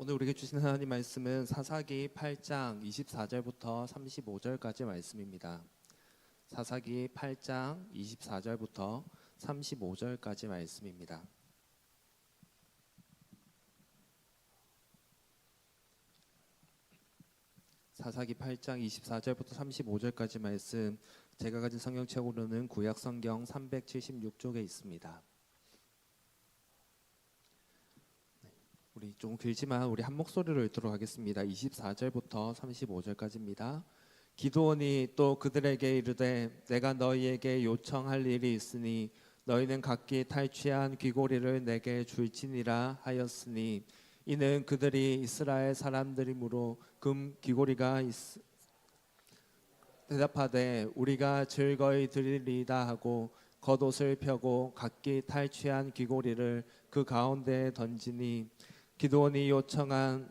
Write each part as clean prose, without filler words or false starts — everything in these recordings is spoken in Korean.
오늘 우리에게 주신 하나님 말씀은 사사기 8장 24절부터 35절까지 말씀입니다. 사사기 8장 24절부터 35절까지 말씀입니다. 사사기 8장 24절부터 35절까지 말씀, 제가 가진 성경책으로는 구약 성경 376쪽에 있습니다. 우리 좀 길지만 우리 한 목소리로 읽도록 하겠습니다. 24절부터 35절까지입니다. 기드온이 또 그들에게 이르되 내가 너희에게 요청할 일이 있으니 너희는 각기 탈취한 귀고리를 내게 줄지니라 하였으니 이는 그들이 이스라엘 사람들이므로 금 귀고리가 대답하되 우리가 즐거이 드리리다 하고 겉옷을 펴고 각기 탈취한 귀고리를 그 가운데에 던지니 기드온이 요청한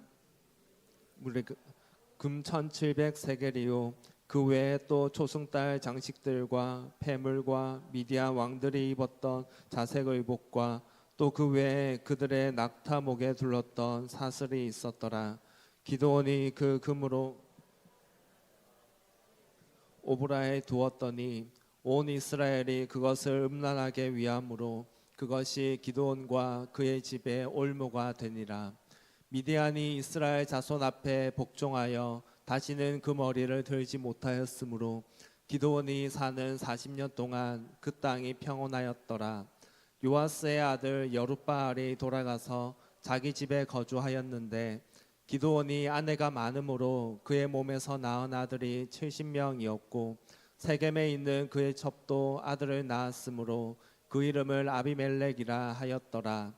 금 1700세겔이요 그 외에 또 초승달 장식들과 폐물과 미디안 왕들이 입었던 자색 의복과 또 그 외에 그들의 낙타목에 둘렀던 사슬이 있었더라. 기드온이 그 금으로 오브라에 두었더니 온 이스라엘이 그것을 음란하게 위함으로 그것이 기드온과 그의 집에 올무가 되니라. 미디안이 이스라엘 자손 앞에 복종하여 다시는 그 머리를 들지 못하였으므로 기드온이 사는 40년 동안 그 땅이 평온하였더라. 요아스의 아들 여룻바알이 돌아가서 자기 집에 거주하였는데 기드온이 아내가 많으므로 그의 몸에서 낳은 아들이 70명이었고 세겜에 있는 그의 첩도 아들을 낳았으므로 그 이름을 아비멜렉이라 하였더라.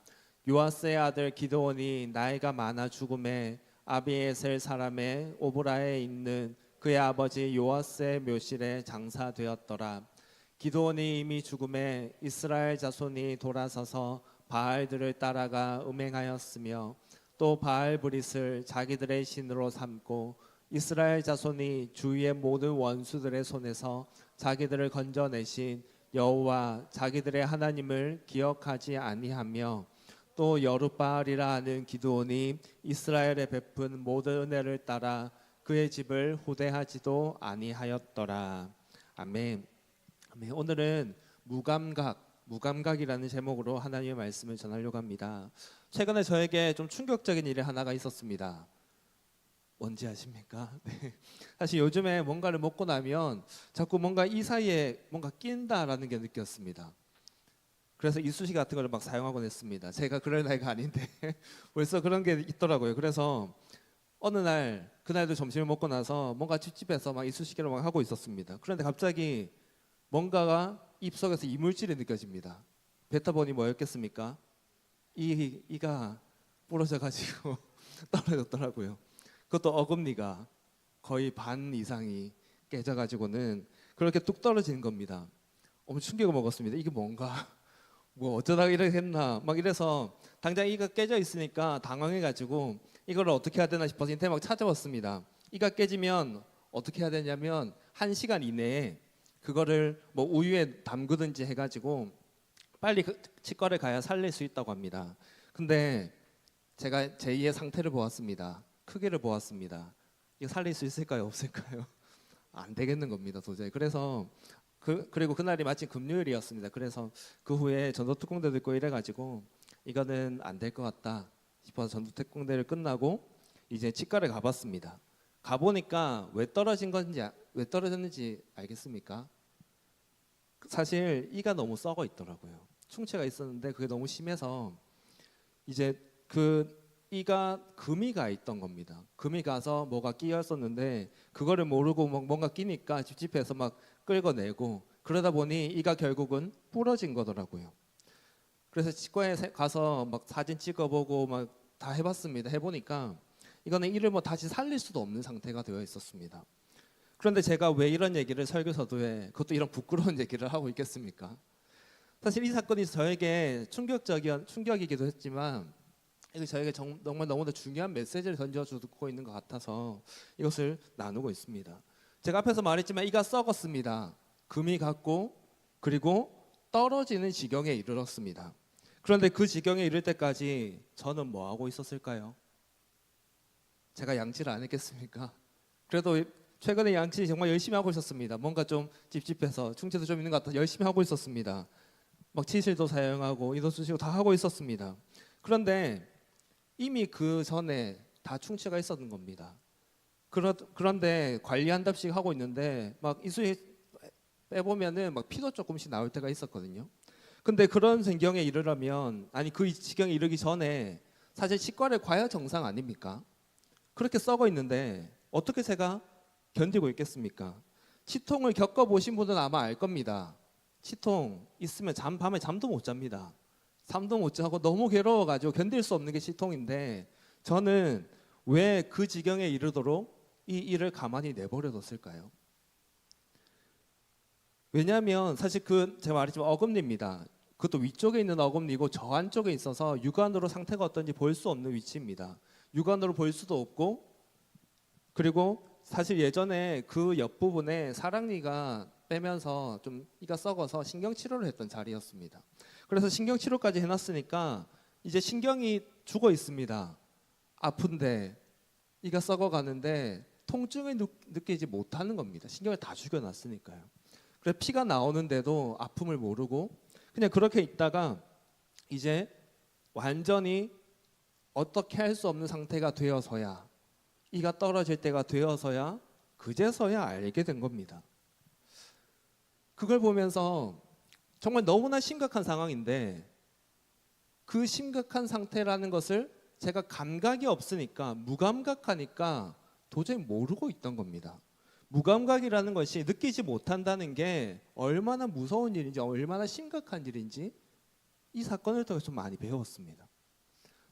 요아스의 아들 기드온이 나이가 많아 죽음에 아비에셀 사람의 오브라에 있는 그의 아버지 요아스의 묘실에 장사되었더라. 기드온이 이미 죽음에 이스라엘 자손이 돌아서서 바알들을 따라가 음행하였으며 또 바알 브릿을 자기들의 신으로 삼고 이스라엘 자손이 주위의 모든 원수들의 손에서 자기들을 건져내신 여호와 자기들의 하나님을 기억하지 아니하며 또 여룻바알이라 하는 기드온이 이스라엘에 베푼 모든 은혜를 따라 그의 집을 후대하지도 아니하였더라. 아멘. 아멘. 오늘은 무감각이라는 제목으로 하나님의 말씀을 전하려고 합니다. 최근에 저에게 좀 충격적인 일이 하나가 있었습니다. 뭔지 아십니까? 네. 사실 요즘에 뭔가를 먹고 나면 자꾸 뭔가 이 사이에 뭔가 낀다라는 게 느꼈습니다. 그래서 이쑤시개 같은 걸 막 사용하곤 했습니다. 제가 그럴 나이가 아닌데 벌써 그런 게 있더라고요. 그래서 어느 날 그날도 점심을 먹고 나서 뭔가 찝찝해서 막 이쑤시개를 막 하고 있었습니다. 그런데 갑자기 뭔가가 입속에서 이물질이 느껴집니다. 뱉어보니 뭐였겠습니까? 이가 부러져 가지고 떨어졌더라고요. 그것도 어금니가 거의 반 이상이 깨져가지고는 그렇게 뚝 떨어지는 겁니다. 엄청 충격을 먹었습니다. 이게 뭔가 뭐 어쩌다가 이렇게 했나 막 이래서 당장 이가 깨져 있으니까 당황해가지고 이걸 어떻게 해야 되나 싶어서 인터넷 막 찾아봤습니다. 이가 깨지면 어떻게 해야 되냐면 1시간 이내에 그거를 뭐 우유에 담그든지 해가지고 빨리 치과를 가야 살릴 수 있다고 합니다. 근데 제가 제2의 상태를 보았습니다. 크기를 보았습니다. 이거 살릴 수 있을까요? 없을까요? 안 되겠는 겁니다, 도저히. 그래서 그리고 그날이 마침 금요일이었습니다. 그래서 그 후에 전도특공대도 있고 이래가지고 이거는 안 될 것 같다 싶어서 전도특공대를 끝나고 이제 치과를 가봤습니다. 가보니까 왜 떨어졌는지 알겠습니까? 사실 이가 너무 썩어 있더라고요. 충치가 있었는데 그게 너무 심해서 이제 그 이가 금이 가 있던 겁니다. 금이 가서 뭐가 끼었었는데 그거를 모르고 뭔가 끼니까 찝찝해서 막 끌어내고 그러다 보니 이가 결국은 부러진 거더라고요. 그래서 치과에 가서 막 사진 찍어보고 막 다 해봤습니다. 해보니까 이거는 이를 뭐 다시 살릴 수도 없는 상태가 되어 있었습니다. 그런데 제가 왜 이런 얘기를 설교서도에 그것도 이런 부끄러운 얘기를 하고 있겠습니까? 사실 이 사건이 저에게 충격이기도 했지만 이거 저에게 정말 너무나 중요한 메시지를 던져주고 있는 것 같아서 이것을 나누고 있습니다. 제가 앞에서 말했지만 이가 썩었습니다. 금이 갔고 그리고 떨어지는 지경에 이르렀습니다. 그런데 그 지경에 이를 때까지 저는 뭐 하고 있었을까요? 제가 양치를 안 했겠습니까? 그래도 최근에 양치 정말 열심히 하고 있었습니다. 뭔가 좀 찝찝해서 충치도 좀 있는 것 같아서 열심히 하고 있었습니다. 막 치실도 사용하고 인도수시고 다 하고 있었습니다. 그런데 이미 그 전에 다 충치가 있었던 겁니다. 그런데 관리한답시고 하고 있는데 막 이수에 빼보면은 막 피도 조금씩 나올 때가 있었거든요. 근데 그런 지경에 이르려면, 아니 그 지경에 이르기 전에 사실 치과를 가야 정상 아닙니까? 그렇게 썩어 있는데 어떻게 제가 견디고 있겠습니까? 치통을 겪어보신 분들은 아마 알 겁니다. 치통 있으면 밤에 잠도 못 잡니다. 잠도 못 자고 너무 괴로워가지고 견딜 수 없는 게 치통인데, 저는 왜 그 지경에 이르도록 이 일을 가만히 내버려뒀을까요? 왜냐하면 사실 제가 말했지만 어금니입니다. 그것도 위쪽에 있는 어금니고 저 안쪽에 있어서 육안으로 상태가 어떤지 볼 수 없는 위치입니다. 육안으로 볼 수도 없고, 그리고 사실 예전에 그 옆부분에 사랑니가 빼면서 좀 이가 썩어서 신경치료를 했던 자리였습니다. 그래서 신경치료까지 해놨으니까 이제 신경이 죽어 있습니다. 아픈데 이가 썩어가는데 통증을 느끼지 못하는 겁니다. 신경을 다 죽여놨으니까요. 그래서 피가 나오는데도 아픔을 모르고 그냥 그렇게 있다가 이제 완전히 어떻게 할 수 없는 상태가 되어서야, 이가 떨어질 때가 되어서야 그제서야 알게 된 겁니다. 그걸 보면서 정말 너무나 심각한 상황인데 그 심각한 상태라는 것을 제가 감각이 없으니까, 무감각하니까 도저히 모르고 있던 겁니다. 무감각이라는 것이 느끼지 못한다는 게 얼마나 무서운 일인지, 얼마나 심각한 일인지 이 사건을 통해서 좀 많이 배웠습니다.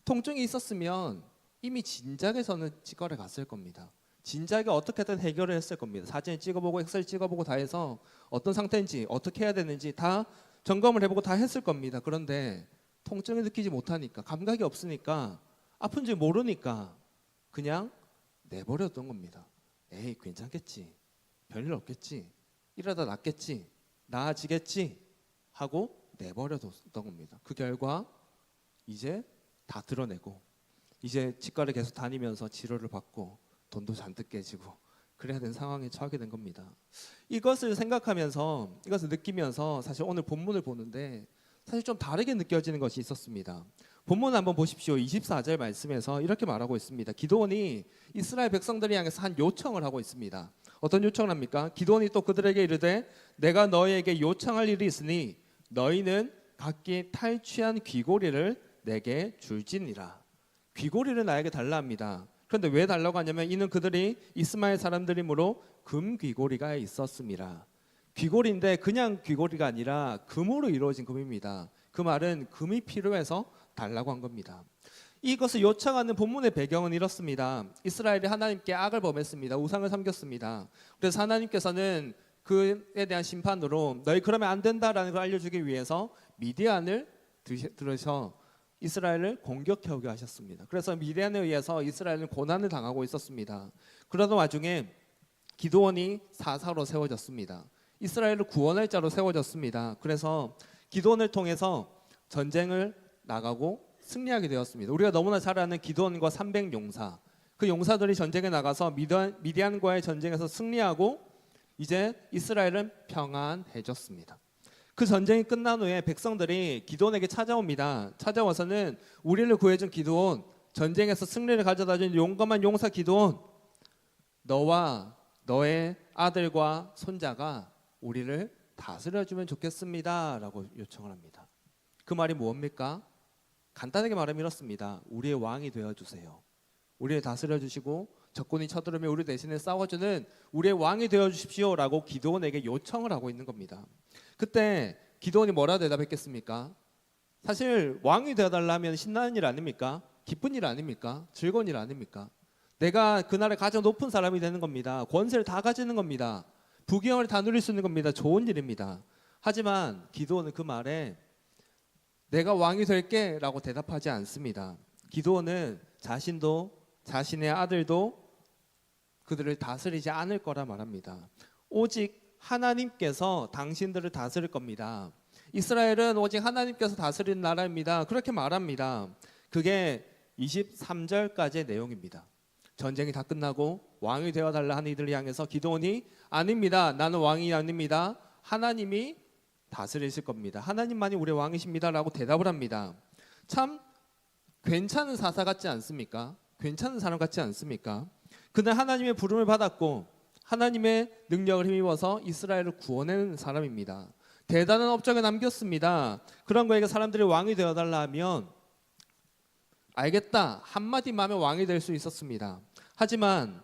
통증이 있었으면 이미 진작에 저는 치과를 갔을 겁니다. 진작에 어떻게든 해결을 했을 겁니다. 사진 찍어보고 엑셀 찍어보고 다 해서 어떤 상태인지 어떻게 해야 되는지 다 점검을 해보고 다 했을 겁니다. 그런데 통증을 느끼지 못하니까, 감각이 없으니까, 아픈지 모르니까 그냥 내버려둔 겁니다. 에이 괜찮겠지, 별일 없겠지, 이러다 낫겠지, 나아지겠지 하고 내버려뒀던 겁니다. 그 결과 이제 다 드러내고 이제 치과를 계속 다니면서 치료를 받고 돈도 잔뜩 깨지고 그래야 되는 상황에 처하게 된 겁니다. 이것을 생각하면서, 이것을 느끼면서 사실 오늘 본문을 보는데 사실 좀 다르게 느껴지는 것이 있었습니다. 본문 한번 보십시오. 24절 말씀에서 이렇게 말하고 있습니다. 기드온이 이스라엘 백성들을 향해서 한 요청을 하고 있습니다. 어떤 요청을 합니까? 기드온이 또 그들에게 이르되 내가 너희에게 요청할 일이 있으니 너희는 각기 탈취한 귀고리를 내게 줄지니라. 귀고리를 나에게 달라 합니다. 그런데 왜 달라고 하냐면 이는 그들이 이스마엘 사람들이므로 금 귀고리가 있었습니다. 귀고리인데 그냥 귀고리가 아니라 금으로 이루어진 금입니다. 그 말은 금이 필요해서 달라고 한 겁니다. 이것을 요청하는 본문의 배경은 이렇습니다. 이스라엘이 하나님께 악을 범했습니다. 우상을 섬겼습니다. 그래서 하나님께서는 그에 대한 심판으로 너희 그러면 안 된다라는 걸 알려주기 위해서 미디안을 들으셔 이스라엘을 공격해오게 하셨습니다. 그래서 미디안에 의해서 이스라엘은 고난을 당하고 있었습니다. 그러던 와중에 기드온이 사사로 세워졌습니다. 이스라엘을 구원할 자로 세워졌습니다. 그래서 기드온을 통해서 전쟁을 나가고 승리하게 되었습니다. 우리가 너무나 잘 아는 기드온과 300용사, 그 용사들이 전쟁에 나가서 미디안과의 전쟁에서 승리하고 이제 이스라엘은 평안해졌습니다. 그 전쟁이 끝난 후에 백성들이 기드온에게 찾아옵니다. 찾아와서는 우리를 구해준 기드온, 전쟁에서 승리를 가져다준 용감한 용사 기드온, 너와 너의 아들과 손자가 우리를 다스려주면 좋겠습니다 라고 요청을 합니다. 그 말이 무엇입니까? 간단하게 말하면 이렇습니다. 우리의 왕이 되어주세요. 우리를 다스려주시고 적군이 쳐들어오면 우리 대신에 싸워주는 우리의 왕이 되어주십시오 라고 기드온에게 요청을 하고 있는 겁니다. 그때 기드온이 뭐라 대답했겠습니까? 사실 왕이 되어달라면 신나는 일 아닙니까? 기쁜 일 아닙니까? 즐거운 일 아닙니까? 내가 그날의 가장 높은 사람이 되는 겁니다. 권세를 다 가지는 겁니다. 부귀영화를 다 누릴 수 있는 겁니다. 좋은 일입니다. 하지만 기드온은 그 말에 내가 왕이 될게 라고 대답하지 않습니다. 기드온은 자신도 자신의 아들도 그들을 다스리지 않을 거라 말합니다. 오직 하나님께서 당신들을 다스릴 겁니다. 이스라엘은 오직 하나님께서 다스리는 나라입니다. 그렇게 말합니다. 그게 23절까지의 내용입니다. 전쟁이 다 끝나고 왕이 되어달라 하는 이들을 향해서 기드온이 아닙니다. 나는 왕이 아닙니다. 하나님이 다스리실 겁니다. 하나님만이 우리의 왕이십니다라고 대답을 합니다. 참 괜찮은 사사 같지 않습니까? 괜찮은 사람 같지 않습니까? 그는 하나님의 부름을 받았고 하나님의 능력을 힘입어서 이스라엘을 구원하는 사람입니다. 대단한 업적을 남겼습니다. 그런 거에게 사람들이 왕이 되어달라 하면 알겠다 한마디만 하면 왕이 될 수 있었습니다. 하지만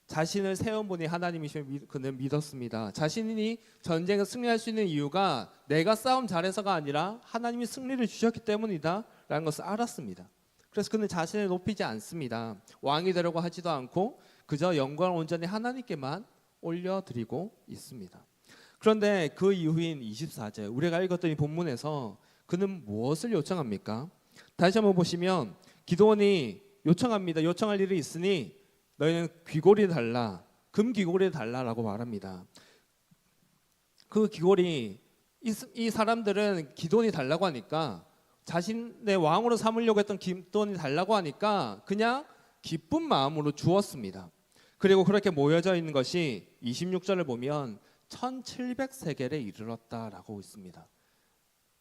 자신을 세운 분이 하나님이시면 그는 믿었습니다. 자신이 전쟁에 승리할 수 있는 이유가 내가 싸움 잘해서가 아니라 하나님이 승리를 주셨기 때문이다 라는 것을 알았습니다. 그래서 그는 자신을 높이지 않습니다. 왕이 되려고 하지도 않고 그저 영광을 온전히 하나님께만 올려드리고 있습니다. 그런데 그 이후인 24절 우리가 읽었던 이 본문에서 그는 무엇을 요청합니까? 다시 한번 보시면 기드온이 요청합니다. 요청할 일이 있으니 너희는 귀고리 달라, 금 귀고리 달라라고 말합니다. 그 귀고리 이 사람들은 기드온이 달라고 하니까 자신의 왕으로 삼으려고 했던 기드온이 달라고 하니까 그냥 기쁜 마음으로 주었습니다. 그리고 그렇게 모여져 있는 것이 26절을 보면 1700세겔에 이르렀다라고 있습니다.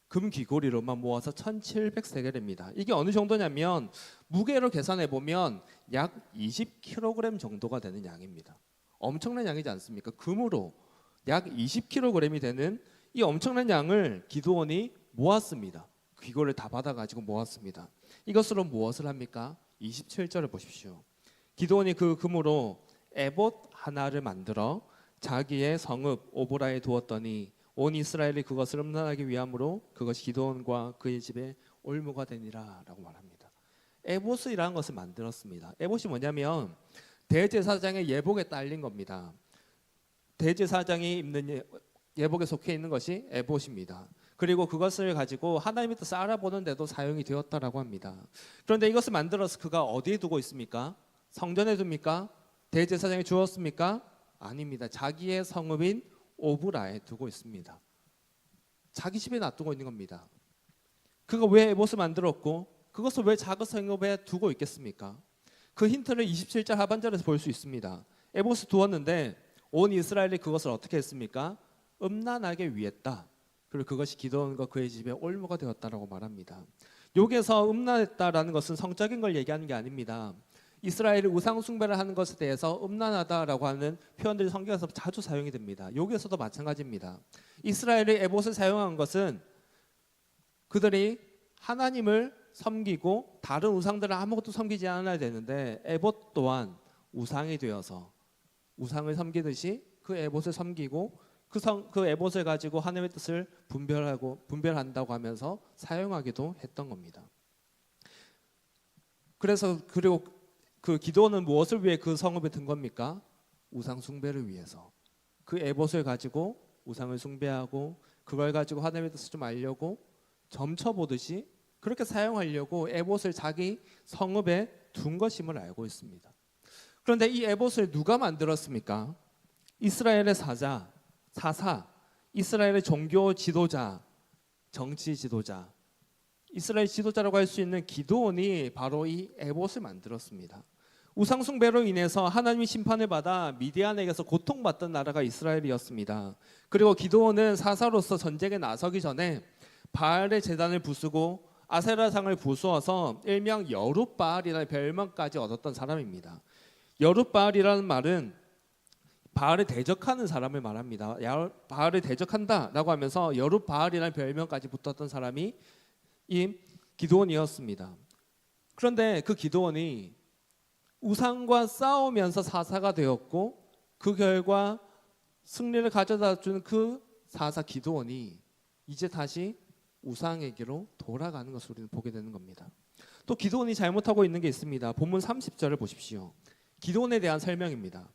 금 귀고리로만 모아서 1700세겔입니다. 이게 어느 정도냐면 무게로 계산해 보면 약 20kg 정도가 되는 양입니다. 엄청난 양이지 않습니까? 금으로 약 20kg이 되는 이 엄청난 양을 기드온이 모았습니다. 귀고리를 다 받아가지고 모았습니다. 이것으로 무엇을 합니까? 27절을 보십시오. 기드온이 그 금으로 에봇 하나를 만들어 자기의 성읍 오보라에 두었더니 온 이스라엘이 그것을 음란하기 위함으로 그것이 기드온과 그의 집에 올무가 되니라 라고 말합니다. 에봇이라는 것을 만들었습니다. 에봇이 뭐냐면 대제사장의 예복에 딸린 겁니다. 대제사장이 입는 예복에 속해 있는 것이 에봇입니다. 그리고 그것을 가지고 하나님의 뜻을 알아보는 데도 사용이 되었다라고 합니다. 그런데 이것을 만들어서 그가 어디에 두고 있습니까? 성전에 둡니까? 대제사장이 주었습니까? 아닙니다. 자기의 성읍인 오브라에 두고 있습니다. 자기 집에 놔두고 있는 겁니다. 그가 왜 에봇을 만들었고 그것을 왜 작은 성읍에 두고 있겠습니까? 그 힌트를 27절 하반절에서 볼 수 있습니다. 에봇을 두었는데 온 이스라엘이 그것을 어떻게 했습니까? 음란하게 위했다. 그리고 그것이 기드온과 그의 집에 올무가 되었다라고 말합니다. 여기에서 음란했다라는 것은 성적인 걸 얘기하는 게 아닙니다. 이스라엘이 우상 숭배를 하는 것에 대해서 음란하다라고 하는 표현들이 성경에서 자주 사용이 됩니다. 여기에서도 마찬가지입니다. 이스라엘이 에봇을 사용한 것은 그들이 하나님을 섬기고 다른 우상들을 아무것도 섬기지 않아야 되는데 에봇 또한 우상이 되어서 우상을 섬기듯이 그 에봇을 섬기고 그 에봇을 가지고 하나님의 뜻을 분별한다고 하면서 사용하기도 했던 겁니다. 그리고 그 기드온은 무엇을 위해 그 성읍에 든 겁니까? 우상 숭배를 위해서. 그 에봇을 가지고 우상을 숭배하고 그걸 가지고 하나님의 뜻을 좀 알려고 점쳐보듯이 그렇게 사용하려고 에봇을 자기 성읍에 둔 것임을 알고 있습니다. 그런데 이 에봇을 누가 만들었습니까? 이스라엘의 사사, 이스라엘의 종교 지도자, 정치 지도자, 이스라엘 지도자라고 할 수 있는 기드온이 바로 이 에봇을 만들었습니다. 우상 숭배로 인해서 하나님이 심판을 받아 미디안에게서 고통받던 나라가 이스라엘이었습니다. 그리고 기드온은 사사로서 전쟁에 나서기 전에 바알의 제단을 부수고 아세라상을 부수어서 일명 여룻바알이라는 별명까지 얻었던 사람입니다. 여룻바알이라는 말은 바알을 대적하는 사람을 말합니다. 바알을 대적한다라고 하면서 여룻바알이라는 별명까지 붙었던 사람이 이 기드온이었습니다. 그런데 그 기드온이 우상과 싸우면서 사사가 되었고 그 결과 승리를 가져다 준 그 사사 기드온이 이제 다시 우상에게로 돌아가는 것을 우리는 보게 되는 겁니다. 또 기드온이 잘못하고 있는 게 있습니다. 본문 30절을 보십시오. 기드온에 대한 설명입니다.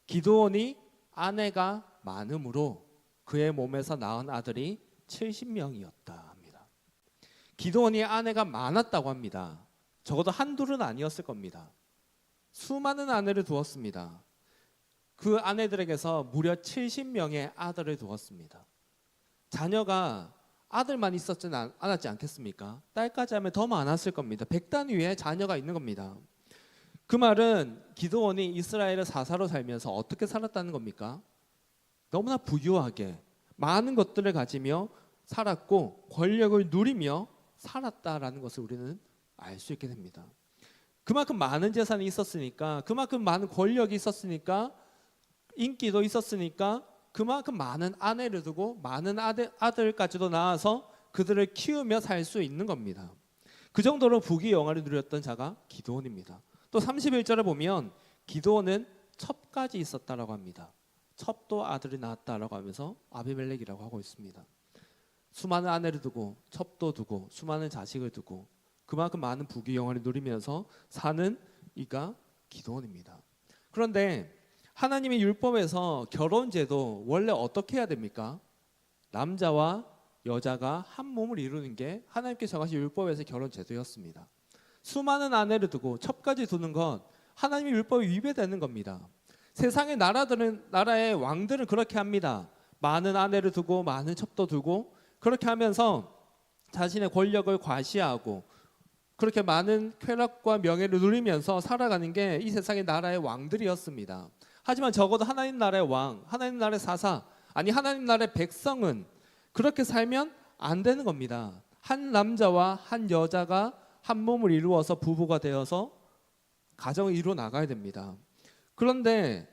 기드온이 아내가 많음으로 그의 몸에서 낳은 아들이 70명이었다 합니다. 기드온이 아내가 많았다고 합니다. 적어도 한둘은 아니었을 겁니다. 수많은 아내를 두었습니다. 그 아내들에게서 무려 70명의 아들을 두었습니다. 자녀가 아들만 있었지는 않았지 않겠습니까? 딸까지 하면 더 많았을 겁니다. 100단위의 자녀가 있는 겁니다. 그 말은 기드온이 이스라엘의 사사로 살면서 어떻게 살았다는 겁니까? 너무나 부유하게 많은 것들을 가지며 살았고 권력을 누리며 살았다라는 것을 우리는 알 수 있게 됩니다. 그만큼 많은 재산이 있었으니까, 그만큼 많은 권력이 있었으니까, 인기도 있었으니까 그만큼 많은 아내를 두고 많은 아들까지도 낳아서 그들을 키우며 살 수 있는 겁니다. 그 정도로 부귀영화를 누렸던 자가 기드온입니다. 또 31절에 보면 기드온은 첩까지 있었다라고 합니다. 첩도 아들이 낳았다라고 하면서 아비멜렉이라고 하고 있습니다. 수많은 아내를 두고 첩도 두고 수많은 자식을 두고 그만큼 많은 부귀영화를 누리면서 사는 이가 기드온입니다. 그런데 하나님의 율법에서 결혼제도 원래 어떻게 해야 됩니까? 남자와 여자가 한 몸을 이루는 게 하나님께서 정하신 율법에서 결혼제도였습니다. 수많은 아내를 두고 첩까지 두는 것 하나님의 율법이 위배되는 겁니다. 세상의 나라의 왕들은 그렇게 합니다. 많은 아내를 두고 많은 첩도 두고 그렇게 하면서 자신의 권력을 과시하고 그렇게 많은 쾌락과 명예를 누리면서 살아가는 게 이 세상의 나라의 왕들이었습니다. 하지만 적어도 하나님 나라의 왕, 하나님 나라의 사사, 아니 하나님 나라의 백성은 그렇게 살면 안 되는 겁니다. 한 남자와 한 여자가 한 몸을 이루어서 부부가 되어서 가정을 이루어 나가야 됩니다. 그런데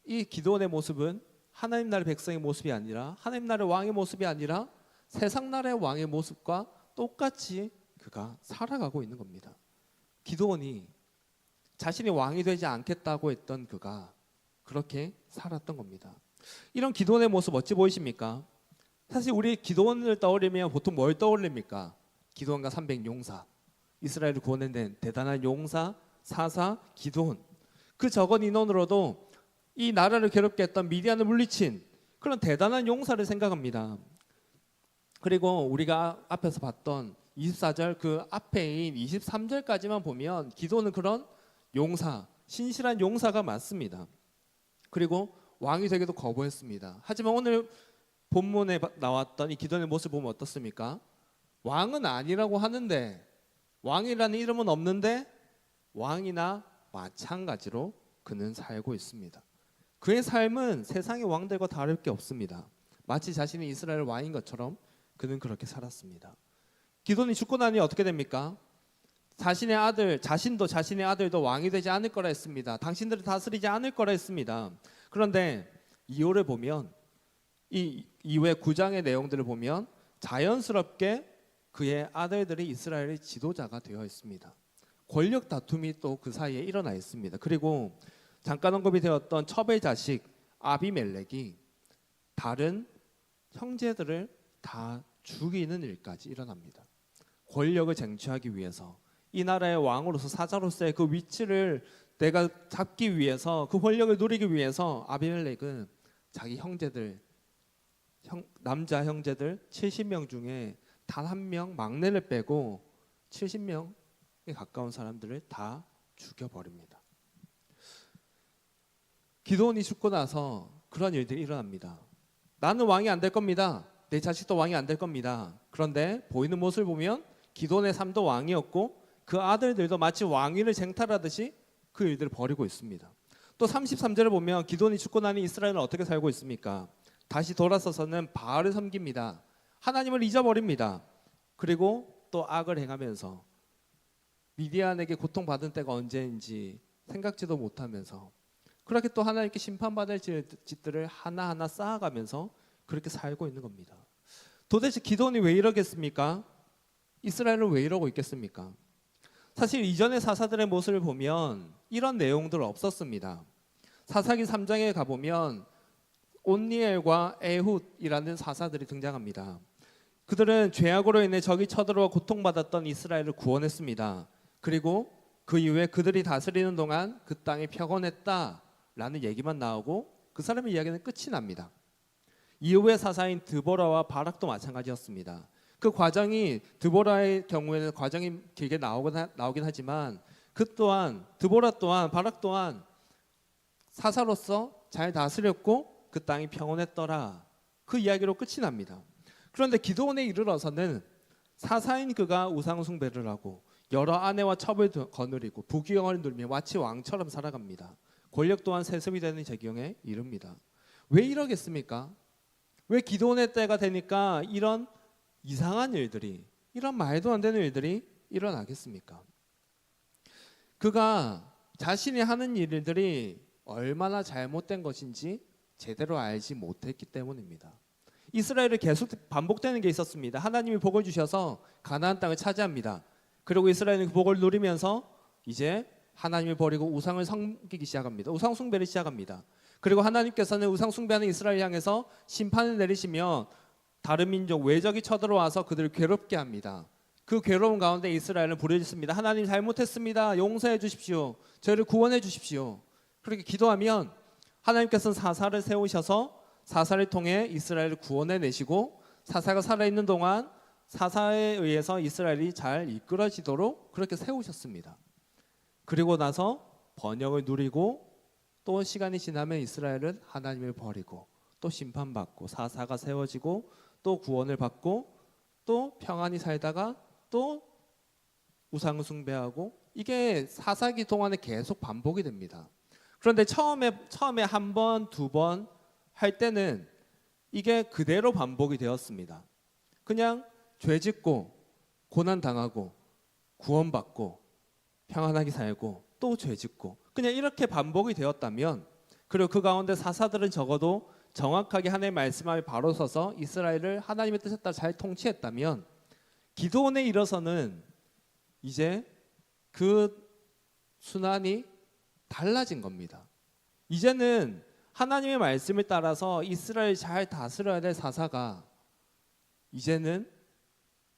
이 기드온의 모습은 하나님 나라의 백성의 모습이 아니라 하나님 나라의 왕의 모습이 아니라 세상 나라의 왕의 모습과 똑같이 그가 살아가고 있는 겁니다. 기드온이 자신이 왕이 되지 않겠다고 했던 그가 그렇게 살았던 겁니다. 이런 기드온의 모습 어찌 보이십니까? 사실 우리 기드온을 떠올리면 보통 뭘 떠올립니까? 기드온과 300용사, 이스라엘을 구원해낸 대단한 용사, 사사, 기드온. 그 적은 인원으로도 이 나라를 괴롭게 했던 미디안을 물리친 그런 대단한 용사를 생각합니다. 그리고 우리가 앞에서 봤던 24절 그 앞에인 23절까지만 보면 기드온은 그런 용사, 신실한 용사가 많습니다. 그리고 왕이 되기도 거부했습니다. 하지만 오늘 본문에 나왔던 이 기드온의 모습을 보면 어떻습니까? 왕은 아니라고 하는데 왕이라는 이름은 없는데 왕이나 마찬가지로 그는 살고 있습니다. 그의 삶은 세상의 왕들과 다를 게 없습니다. 마치 자신이 이스라엘 왕인 것처럼 그는 그렇게 살았습니다. 기드온이 죽고 나니 어떻게 됩니까? 자신의 아들, 자신도 자신의 아들도 왕이 되지 않을 거라 했습니다. 당신들을 다스리지 않을 거라 했습니다. 그런데 이후를 보면 이 이후의 9장의 내용들을 보면 자연스럽게 그의 아들들이 이스라엘의 지도자가 되어 있습니다. 권력 다툼이 또 그 사이에 일어나 있습니다. 그리고 잠깐 언급이 되었던 첩의 자식 아비멜렉이 다른 형제들을 다 죽이는 일까지 일어납니다. 권력을 쟁취하기 위해서 이 나라의 왕으로서 사자로서의 그 위치를 내가 잡기 위해서 그 권력을 누리기 위해서 아비멜렉은 자기 형제들 남자 형제들 70명 중에 단 한 명 막내를 빼고 70명에 가까운 사람들을 다 죽여버립니다. 기드온이 죽고 나서 그런 일들이 일어납니다. 나는 왕이 안 될 겁니다. 내 자식도 왕이 안 될 겁니다. 그런데 보이는 모습을 보면 기드온의 삶도 왕이었고 그 아들들도 마치 왕위를 쟁탈하듯이 그 일들을 벌이고 있습니다. 또 33절을 보면 기드온이 죽고 나니 이스라엘은 어떻게 살고 있습니까? 다시 돌아서서는 바알을 섬깁니다. 하나님을 잊어버립니다. 그리고 또 악을 행하면서 미디안에게 고통받은 때가 언제인지 생각지도 못하면서 그렇게 또 하나님께 심판받을 짓들을 하나하나 쌓아가면서 그렇게 살고 있는 겁니다. 도대체 기드온이 왜 이러겠습니까? 이스라엘은 왜 이러고 있겠습니까? 사실 이전의 사사들의 모습을 보면 이런 내용들 없었습니다. 사사기 3장에 가보면 온니엘과 에훗이라는 사사들이 등장합니다. 그들은 죄악으로 인해 적이 쳐들어와 고통받았던 이스라엘을 구원했습니다. 그리고 그 이후에 그들이 다스리는 동안 그 땅이 평온했다라는 얘기만 나오고 그 사람의 이야기는 끝이 납니다. 이후의 사사인 드보라와 바락도 마찬가지였습니다. 그 과정이 드보라의 경우에는 과정이 길게 나오긴 하지만 그 또한 드보라 또한 바락 또한 사사로서 잘 다스렸고 그 땅이 평온했더라. 그 이야기로 끝이 납니다. 그런데 기드온에 이르러서는 사사인 그가 우상 숭배를 하고 여러 아내와 첩을 거느리고 부귀영화를 누리며 마치 왕처럼 살아갑니다. 권력 또한 세습이 되는 지경에 이릅니다. 왜 이러겠습니까? 왜 기도원의 때가 되니까 이런 이상한 일들이, 이런 말도 안 되는 일들이 일어나겠습니까? 그가 자신이 하는 일들이 얼마나 잘못된 것인지 제대로 알지 못했기 때문입니다. 이스라엘에 계속 반복되는 게 있었습니다. 하나님이 복을 주셔서 가나안 땅을 차지합니다. 그리고 이스라엘은 그 복을 누리면서 이제 하나님을 버리고 우상을 섬기기 시작합니다. 우상 숭배를 시작합니다. 그리고 하나님께서는 우상 숭배하는 이스라엘 향해서 심판을 내리시며 다른 민족 외적이 쳐들어와서 그들을 괴롭게 합니다. 그 괴로운 가운데 이스라엘은 부르짖습니다. 하나님 잘못했습니다. 용서해 주십시오. 저희를 구원해 주십시오. 그렇게 기도하면 하나님께서는 사사를 세우셔서 사사를 통해 이스라엘을 구원해 내시고 사사가 살아있는 동안 사사에 의해서 이스라엘이 잘 이끌어지도록 그렇게 세우셨습니다. 그리고 나서 번영을 누리고 또 시간이 지나면 이스라엘은 하나님을 버리고 또 심판받고 사사가 세워지고 또 구원을 받고 또 평안히 살다가 또 우상을 숭배하고 이게 사사기 동안에 계속 반복이 됩니다. 그런데 처음에 한 번, 두 번 할 때는 이게 그대로 반복이 되었습니다. 그냥 죄 짓고 고난 당하고 구원받고 평안하게 살고 또 죄 짓고 그냥 이렇게 반복이 되었다면, 그리고 그 가운데 사사들은 적어도 정확하게 하나님의 말씀을 바로 서서 이스라엘을 하나님의 뜻에 따라 잘 통치했다면, 기도원에 이르러서는 이제 그 순환이 달라진 겁니다. 이제는 하나님의 말씀을 따라서 이스라엘을 잘 다스려야 될 사사가 이제는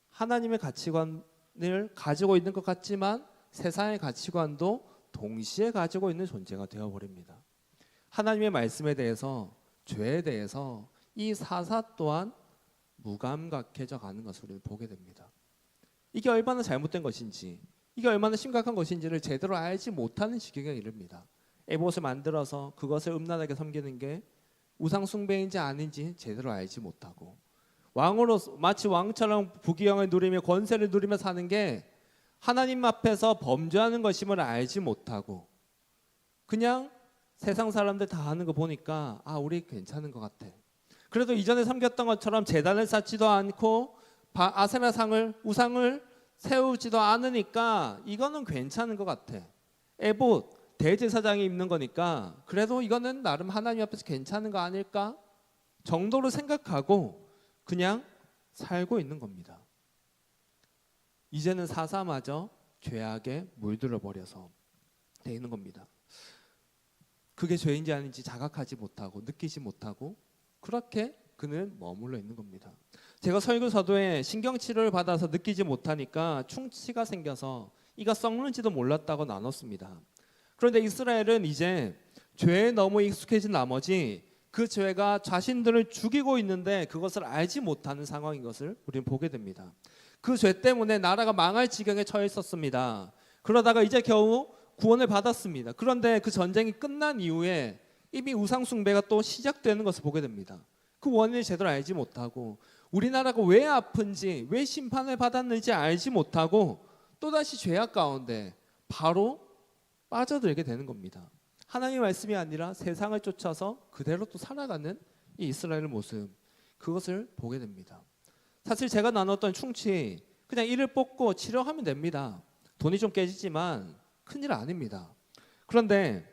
하나님의 가치관을 가지고 있는 것 같지만 세상의 가치관도 동시에 가지고 있는 존재가 되어버립니다. 하나님의 말씀에 대해서, 죄에 대해서 이 사사 또한 무감각해져 가는 것을 우리는 보게 됩니다. 이게 얼마나 잘못된 것인지, 이게 얼마나 심각한 것인지를 제대로 알지 못하는 지경에 이릅니다. 에봇을 만들어서 그것을 음란하게 섬기는 게 우상 숭배인지 아닌지 제대로 알지 못하고, 왕으로 마치 왕처럼 부귀영을 누리며 권세를 누리며 사는 게 하나님 앞에서 범죄하는 것임을 알지 못하고 그냥 세상 사람들 다 하는 거 보니까 우리 괜찮은 것 같아. 그래도 이전에 섬겼던 것처럼 제단을 쌓지도 않고 아세라상을 우상을 세우지도 않으니까 이거는 괜찮은 것 같아. 에봇 대제사장이 입는 거니까 그래도 이거는 나름 하나님 앞에서 괜찮은 거 아닐까 정도로 생각하고 그냥 살고 있는 겁니다. 이제는 사사마저 죄악에 물들어 버려서 돼 있는 겁니다. 그게 죄인지 아닌지 자각하지 못하고 느끼지 못하고 그렇게 그는 머물러 있는 겁니다. 제가 설교서도에 신경치료를 받아서 느끼지 못하니까 충치가 생겨서 이가 썩는지도 몰랐다고 나눴습니다. 그런데 이스라엘은 이제 죄에 너무 익숙해진 나머지 그 죄가 자신들을 죽이고 있는데 그것을 알지 못하는 상황인 것을 우리는 보게 됩니다. 그 죄 때문에 나라가 망할 지경에 처해 있었습니다. 그러다가 이제 겨우 구원을 받았습니다. 그런데 그 전쟁이 끝난 이후에 이미 우상 숭배가 또 시작되는 것을 보게 됩니다. 그 원인을 제대로 알지 못하고 우리나라가 왜 아픈지, 왜 심판을 받았는지 알지 못하고 또다시 죄악 가운데 바로 빠져들게 되는 겁니다. 하나님의 말씀이 아니라 세상을 쫓아서 그대로 또 살아가는 이 이스라엘의 모습, 그것을 보게 됩니다. 사실 제가 나눴던 충치 그냥 이를 뽑고 치료하면 됩니다. 돈이 좀 깨지지만 큰일 아닙니다. 그런데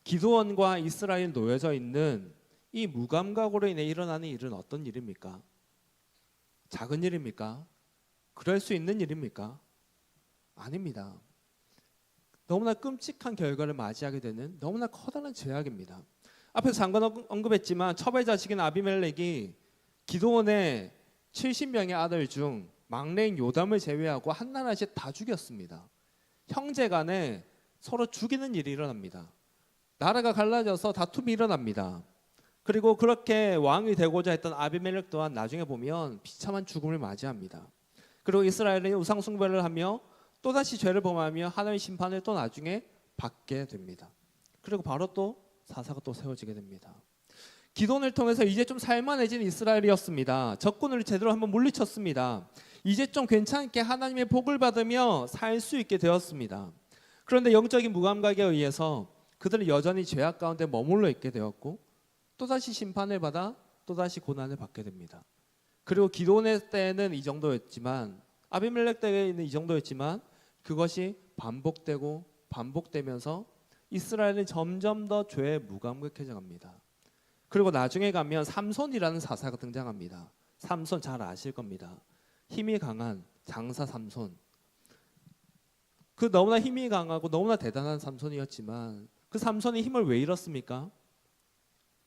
기드온과 이스라엘 놓여져 있는 이 무감각으로 인해 일어나는 일은 어떤 일입니까? 작은 일입니까? 그럴 수 있는 일입니까? 아닙니다. 너무나 끔찍한 결과를 맞이하게 되는 너무나 커다란 죄악입니다. 앞에서 잠깐 언급했지만 첩의 자식인 아비멜렉이 기드온의 70명의 아들 중 막내인 요담을 제외하고 한나라씩 다 죽였습니다. 형제간에 서로 죽이는 일이 일어납니다. 나라가 갈라져서 다툼이 일어납니다. 그리고 그렇게 왕이 되고자 했던 아비멜렉 또한 나중에 보면 비참한 죽음을 맞이합니다. 그리고 이스라엘이 우상 숭배를 하며 또다시 죄를 범하며 하나님의 심판을 또 나중에 받게 됩니다. 그리고 바로 또 사사가 또 세워지게 됩니다. 기드온을 통해서 이제 좀 살만해진 이스라엘이었습니다. 적군을 제대로 한번 물리쳤습니다. 이제 좀 괜찮게 하나님의 복을 받으며 살 수 있게 되었습니다. 그런데 영적인 무감각에 의해서 그들은 여전히 죄악 가운데 머물러 있게 되었고 또다시 심판을 받아 또다시 고난을 받게 됩니다. 그리고 기도원의 때는 이 정도였지만, 아비멜렉 때는 이 정도였지만, 그것이 반복되고 반복되면서 이스라엘은 점점 더 죄에 무감각해져 갑니다. 그리고 나중에 가면 삼손이라는 사사가 등장합니다. 삼손 잘 아실 겁니다. 힘이 강한 장사 삼손. 그 너무나 힘이 강하고 너무나 대단한 삼손이었지만 그 삼손이 힘을 왜 잃었습니까?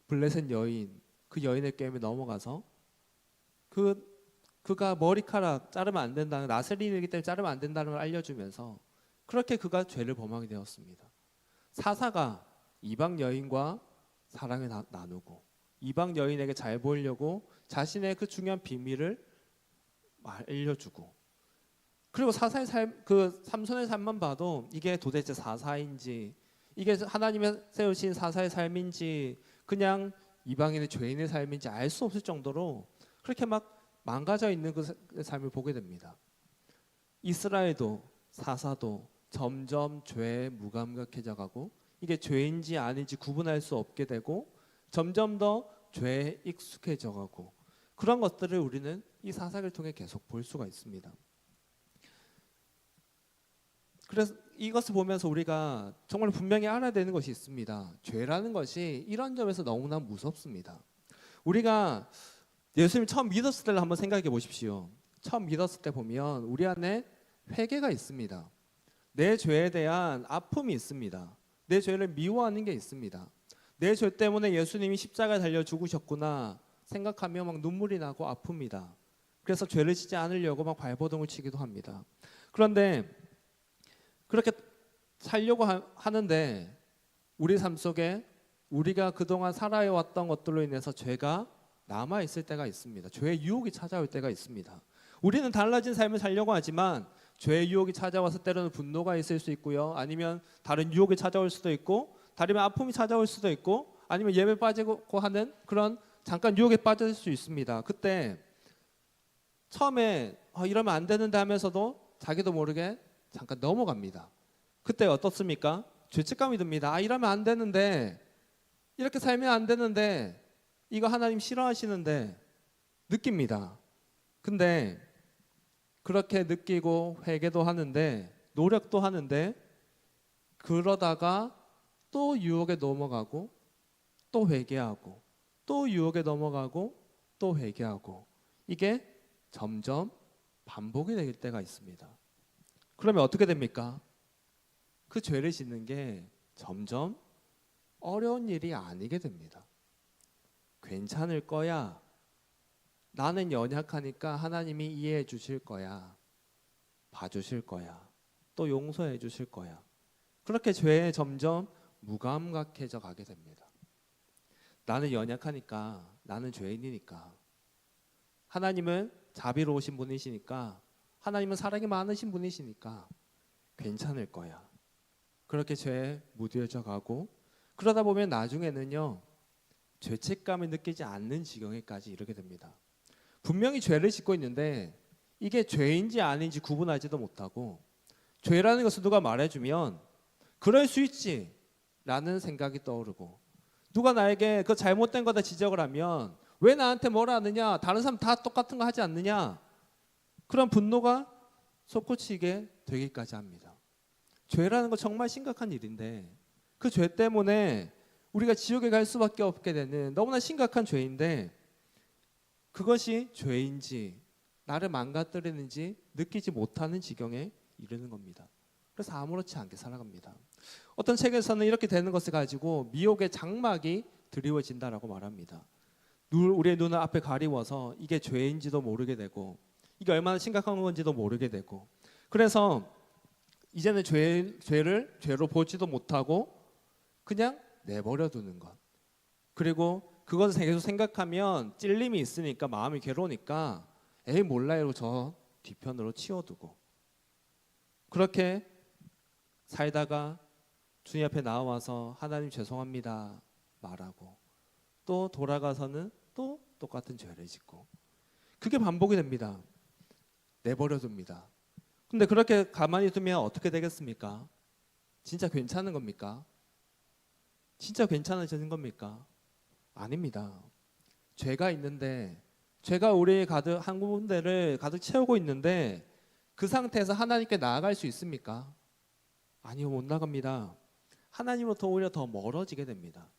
블레셋 여인, 그 여인의 게임에 넘어가서 그가 머리카락 자르면 안 된다는, 나세린이기 때문에 자르면 안 된다는 걸 알려주면서 그렇게 그가 죄를 범하게 되었습니다. 사사가 이방 여인과 사랑을 나누고 이방 여인에게 잘 보이려고 자신의 그 중요한 비밀을 알려주고, 그리고 사사의 삶, 그 삼손의 삶만 봐도 이게 도대체 사사인지, 이게 하나님의 세우신 사사의 삶인지, 그냥 이방인의 죄인의 삶인지 알 수 없을 정도로 그렇게 막 망가져 있는 그 삶을 보게 됩니다. 이스라엘도 사사도 점점 죄에 무감각해져 가고 이게 죄인지 아닌지 구분할 수 없게 되고 점점 더 죄에 익숙해져 가고, 그런 것들을 우리는 이 사사를 통해 계속 볼 수가 있습니다. 그래서 이것을 보면서 우리가 정말 분명히 알아야 되는 것이 있습니다. 죄라는 것이 이런 점에서 너무나 무섭습니다. 우리가 예수님 처음 믿었을 때를 한번 생각해 보십시오. 처음 믿었을 때 보면 우리 안에 회개가 있습니다. 내 죄에 대한 아픔이 있습니다. 내 죄를 미워하는 게 있습니다. 내 죄 때문에 예수님이 십자가에 달려 죽으셨구나 생각하며 막 눈물이 나고 아픕니다. 그래서 죄를 짓지 않으려고 막 발버둥을 치기도 합니다. 그런데 그렇게 살려고 하는데 우리 삶 속에 우리가 그동안 살아왔던 것들로 인해서 죄가 남아있을 때가 있습니다. 죄의 유혹이 찾아올 때가 있습니다. 우리는 달라진 삶을 살려고 하지만 죄의 유혹이 찾아와서 때로는 분노가 있을 수 있고요, 아니면 다른 유혹이 찾아올 수도 있고, 다르면 아픔이 찾아올 수도 있고, 아니면 예배 빠지고 하는 그런 잠깐 유혹에 빠질 수 있습니다. 그때 처음에 이러면 안 되는데 하면서도 자기도 모르게 잠깐 넘어갑니다. 그때 어떻습니까? 죄책감이 듭니다. 이러면 안 되는데, 이렇게 살면 안 되는데, 이거 하나님 싫어하시는데 느낍니다. 근데 그렇게 느끼고 회개도 하는데 노력도 하는데 그러다가 또 유혹에 넘어가고 또 회개하고 또 유혹에 넘어가고 또 회개하고, 이게 점점 반복이 될 때가 있습니다. 그러면 어떻게 됩니까? 그 죄를 짓는 게 점점 어려운 일이 아니게 됩니다. 괜찮을 거야. 나는 연약하니까 하나님이 이해해 주실 거야. 봐주실 거야. 또 용서해 주실 거야. 그렇게 죄에 점점 무감각해져 가게 됩니다. 나는 연약하니까, 나는 죄인이니까, 하나님은 자비로우신 분이시니까, 하나님은 사랑이 많으신 분이시니까 괜찮을 거야. 그렇게 죄에 무뎌져 가고, 그러다 보면 나중에는요, 죄책감을 느끼지 않는 지경에까지 이르게 됩니다. 분명히 죄를 짓고 있는데 이게 죄인지 아닌지 구분하지도 못하고, 죄라는 것을 누가 말해주면 그럴 수 있지 라는 생각이 떠오르고, 누가 나에게 그 잘못된 거다 지적을 하면 왜 나한테 뭐라 하느냐, 다른 사람 다 똑같은 거 하지 않느냐, 그런 분노가 솟구치게 되기까지 합니다. 죄라는 거 정말 심각한 일인데 그 죄 때문에 우리가 지옥에 갈 수밖에 없게 되는 너무나 심각한 죄인데, 그것이 죄인지 나를 망가뜨리는지 느끼지 못하는 지경에 이르는 겁니다. 그래서 아무렇지 않게 살아갑니다. 어떤 책에서는 이렇게 되는 것을 가지고 미혹의 장막이 드리워진다라고 말합니다. 우리의 눈을 앞에 가리워서 이게 죄인지도 모르게 되고 이게 얼마나 심각한 건지도 모르게 되고, 그래서 이제는 죄를 죄로 보지도 못하고 그냥 내버려 두는 것. 그리고 그것을 계속 생각하면 찔림이 있으니까 마음이 괴로우니까 에이 몰라 이러고 저 뒤편으로 치워두고, 그렇게 살다가 주님 앞에 나와서 하나님 죄송합니다 말하고 또 돌아가서는 또 똑같은 죄를 짓고, 그게 반복이 됩니다. 내버려 둡니다. 근데 그렇게 가만히 두면 어떻게 되겠습니까? 진짜 괜찮은 겁니까? 진짜 괜찮아지는 겁니까? 아닙니다. 죄가 있는데, 죄가 우리 가득 한 군데를 가득 채우고 있는데 그 상태에서 하나님께 나아갈 수 있습니까? 아니요, 못 나갑니다. 하나님으로부터 오히려 더 멀어지게 됩니다.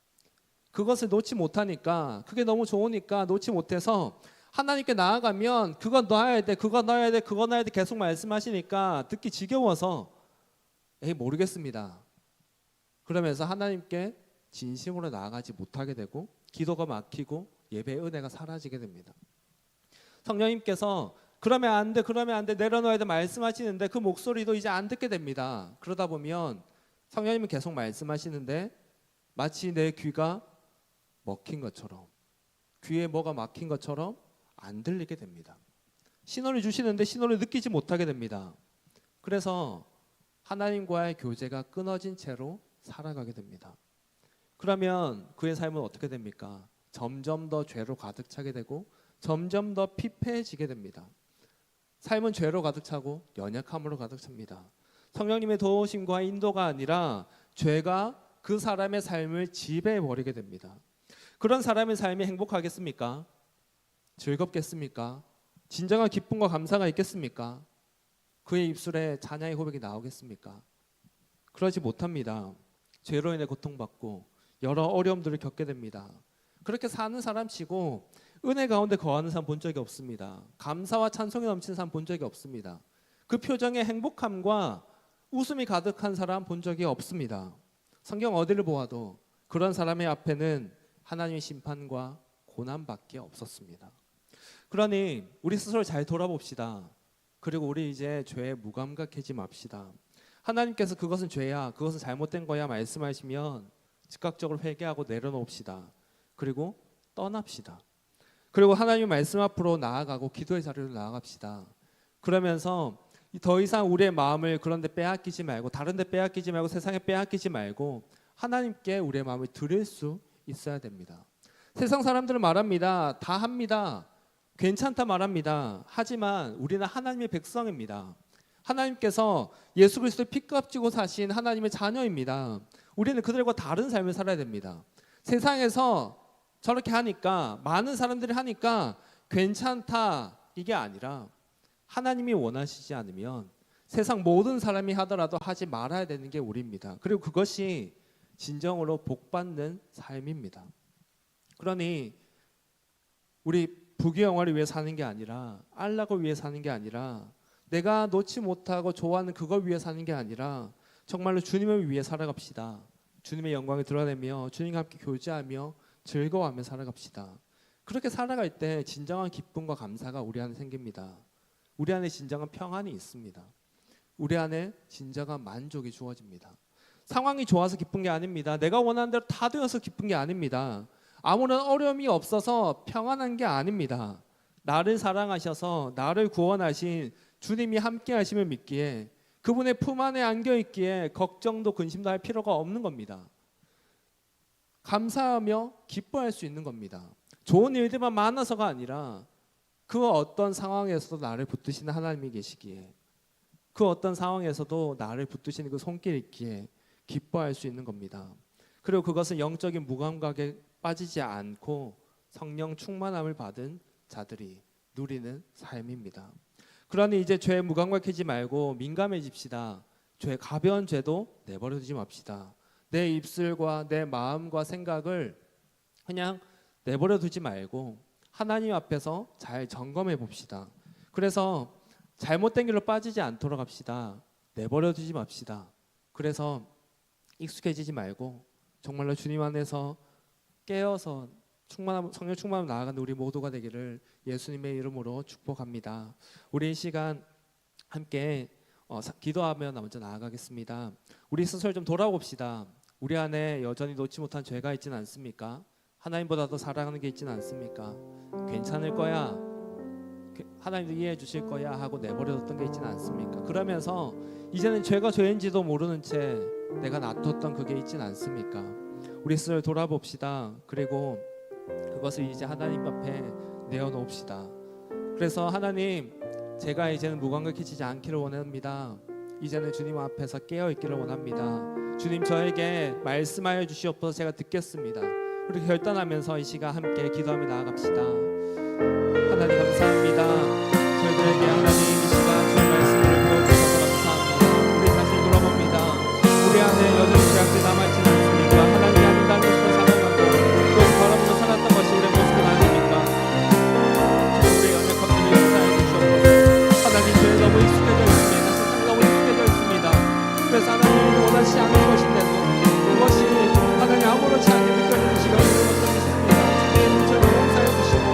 그것을 놓지 못하니까, 그게 너무 좋으니까 놓지 못해서 하나님께 나아가면 그거 넣어야 돼, 그거 넣어야 돼, 그거 넣어야 돼 계속 말씀하시니까 듣기 지겨워서 모르겠습니다. 그러면서 하나님께 진심으로 나아가지 못하게 되고 기도가 막히고 예배의 은혜가 사라지게 됩니다. 성령님께서 그러면 안 돼, 그러면 안 돼, 내려놓아야 돼 말씀하시는데 그 목소리도 이제 안 듣게 됩니다. 그러다 보면 성령님은 계속 말씀하시는데 마치 내 귀가 먹힌 것처럼, 귀에 뭐가 막힌 것처럼 안 들리게 됩니다. 신호를 주시는데 신호를 느끼지 못하게 됩니다. 그래서 하나님과의 교제가 끊어진 채로 살아가게 됩니다. 그러면 그의 삶은 어떻게 됩니까? 점점 더 죄로 가득 차게 되고 점점 더 피폐해지게 됩니다. 삶은 죄로 가득 차고 연약함으로 가득 찹니다. 성령님의 도우심과 인도가 아니라 죄가 그 사람의 삶을 지배해버리게 됩니다. 그런 사람의 삶이 행복하겠습니까? 즐겁겠습니까? 진정한 기쁨과 감사가 있겠습니까? 그의 입술에 찬양의 고백이 나오겠습니까? 그러지 못합니다. 죄로 인해 고통받고 여러 어려움들을 겪게 됩니다. 그렇게 사는 사람 치고 은혜 가운데 거하는 사람 본 적이 없습니다. 감사와 찬송이 넘치는 사람 본 적이 없습니다. 그 표정에 행복함과 웃음이 가득한 사람 본 적이 없습니다. 성경 어디를 보아도 그런 사람의 앞에는 하나님의 심판과 고난밖에 없었습니다. 그러니 우리 스스로 잘 돌아봅시다. 그리고 우리 이제 죄에 무감각해지 맙시다. 하나님께서 그것은 죄야, 그것은 잘못된 거야 말씀하시면 즉각적으로 회개하고 내려놓읍시다. 그리고 떠납시다. 그리고 하나님의 말씀 앞으로 나아가고 기도의 자리로 나아갑시다. 그러면서 더 이상 우리의 마음을 그런 데 빼앗기지 말고, 다른 데 빼앗기지 말고, 세상에 빼앗기지 말고 하나님께 우리의 마음을 드릴 수 있어야 됩니다. 세상 사람들은 말합니다. 다 합니다. 괜찮다 말합니다. 하지만 우리는 하나님의 백성입니다. 하나님께서 예수 그리스도의 피값 지고 사신 하나님의 자녀입니다. 우리는 그들과 다른 삶을 살아야 됩니다. 세상에서 저렇게 하니까, 많은 사람들이 하니까 괜찮다 이게 아니라 하나님이 원하시지 않으면 세상 모든 사람이 하더라도 하지 말아야 되는 게 우리입니다. 그리고 그것이 진정으로 복받는 삶입니다. 그러니 우리 부귀영화를 위해 사는 게 아니라, 안락을 위해 사는 게 아니라, 내가 놓지 못하고 좋아하는 그걸 위해 사는 게 아니라 정말로 주님을 위해 살아갑시다. 주님의 영광을 드러내며 주님과 함께 교제하며 즐거워하며 살아갑시다. 그렇게 살아갈 때 진정한 기쁨과 감사가 우리 안에 생깁니다. 우리 안에 진정한 평안이 있습니다. 우리 안에 진정한 만족이 주어집니다. 상황이 좋아서 기쁜 게 아닙니다. 내가 원하는 대로 다 되어서 기쁜 게 아닙니다. 아무런 어려움이 없어서 평안한 게 아닙니다. 나를 사랑하셔서 나를 구원하신 주님이 함께 하심을 믿기에, 그분의 품 안에 안겨 있기에 걱정도 근심도 할 필요가 없는 겁니다. 감사하며 기뻐할 수 있는 겁니다. 좋은 일들만 많아서가 아니라 그 어떤 상황에서도 나를 붙드시는 하나님이 계시기에, 그 어떤 상황에서도 나를 붙드시는 그 손길이 있기에 기뻐할 수 있는 겁니다. 그리고 그것은 영적인 무감각에 빠지지 않고 성령 충만함을 받은 자들이 누리는 삶입니다. 그러니 이제 죄에 무감각해지 말고 민감해집시다. 죄, 가벼운 죄도 내버려두지 맙시다. 내 입술과 내 마음과 생각을 그냥 내버려두지 말고 하나님 앞에서 잘 점검해 봅시다. 그래서 잘못된 길로 빠지지 않도록 합시다. 내버려두지 맙시다. 그래서 익숙해지지 말고 정말로 주님 안에서 깨어서 성령 충만함 나아가는 우리 모두가 되기를 예수님의 이름으로 축복합니다. 우리 이 시간 함께 기도하며 먼저 나아가겠습니다. 우리 스스로 좀 돌아봅시다. 우리 안에 여전히 놓지 못한 죄가 있지는 않습니까? 하나님보다 더 사랑하는 게 있지는 않습니까? 괜찮을 거야, 하나님도 이해해 주실 거야 하고 내버려뒀던 게 있지는 않습니까? 그러면서 이제는 죄가 죄인지도 모르는 채 내가 놔뒀던 그게 있지는 않습니까? 우리 스스로 돌아봅시다. 그리고 그것을 이제 하나님 앞에 내어놓읍시다. 그래서 하나님, 제가 이제는 무감각해지지 않기를 원합니다. 이제는 주님 앞에서 깨어 있기를 원합니다. 주님, 저에게 말씀하여 주시옵소서. 제가 듣겠습니다. 우리 결단하면서 이 시간 함께 기도하며 나아갑시다. 하나님 감사합니다. 저희들에게 하나님 이 시간 주의 말씀을 보여주셔서 감사합니다. 우리 자신을 돌아봅니다. 우리 안에 여전히 죄악들이 남아있지는 않습니까? 하나님이 아닌다는 것을 사랑하고 또 바라보며 살았던 것이 우리의 모습은 아닙니까? 우리의 연약함들을 용서해 주시옵소서. 하나님, 죄에 너무 익숙해져 있습니다. 세상에 너무 익숙해져 있습니다. 그래서 하나님이 원하지 않은 것인데도 그것이 하나님 아무렇지 않게 느껴지는 시간이 있습니다. 주님, 저를 용서해 주시고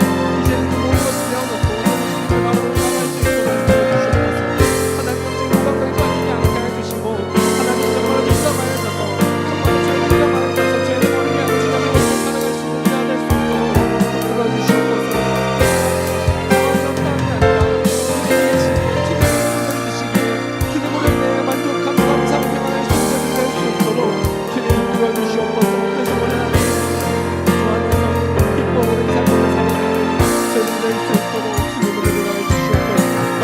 이제는 그 모든 것을 내어놓고 주님을 바라보며 나갈 수 있도록 도와주시옵소서. 하나님, 영적인 무감각에 빠지지 않게 해주시고 하나님 정말 민감하여져서 정말 죄를 민감하여져서 죄를 멀리하고 주님을 살아갈 수 있는 자가 될 수 있도록 불러주시옵소서. 감사함이 아니라 주님의 주님을 주시기 주님으로 인해 만족하고 감사하고 평안할 수 있는 자가 될 수 있도록 주님 불러주시옵소서. 그래서 오늘 하나님 주 안에서 기뻐하고 내 삶을 살아가는 저희들 될수 있도록 주님으로 인하여 주시옵소서.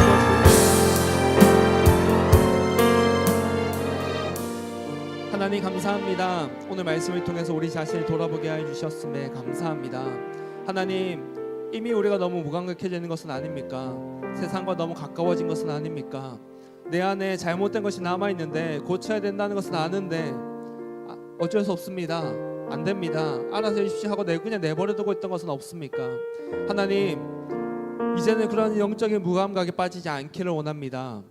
하나님 감사합니다. 오늘 말씀을 통해서 우리 자신을 돌아보게 하여 주셨음에 감사합니다. 하나님, 이미 우리가 너무 무감각해지는 것은 아닙니까? 세상과 너무 가까워진 것은 아닙니까? 내 안에 잘못된 것이 남아있는데 고쳐야 된다는 것은 아는데 어쩔 수 없습니다. 안 됩니다. 알아서 해주십시오 하고 그냥 내버려두고 있던 것은 없습니까? 하나님, 이제는 그런 영적인 무감각에 빠지지 않기를 원합니다.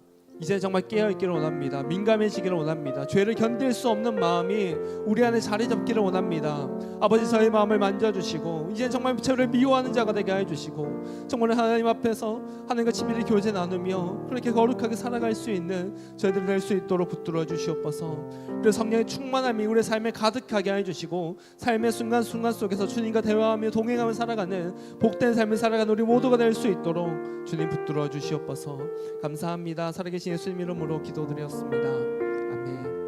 이제 정말 깨어있기를 원합니다. 민감해지기를 원합니다. 죄를 견딜 수 없는 마음이 우리 안에 자리 잡기를 원합니다. 아버지, 저희 마음을 만져주시고 이제 정말 죄를 미워하는 자가 되게 해주시고 정말 하나님 앞에서 하나님과 친밀히 교제 나누며 그렇게 거룩하게 살아갈 수 있는 저희들 될 수 있도록 붙들어 주시옵소서. 그래서 성령의 충만함이 우리의 삶에 가득하게 해주시고 삶의 순간순간 속에서 주님과 대화하며 동행하며 살아가는 복된 삶을 살아가는 우리 모두가 될 수 있도록 주님 붙들어 주시옵소서. 감사합니다. 살아계신 예수님 이름으로 기도드렸습니다. 아멘.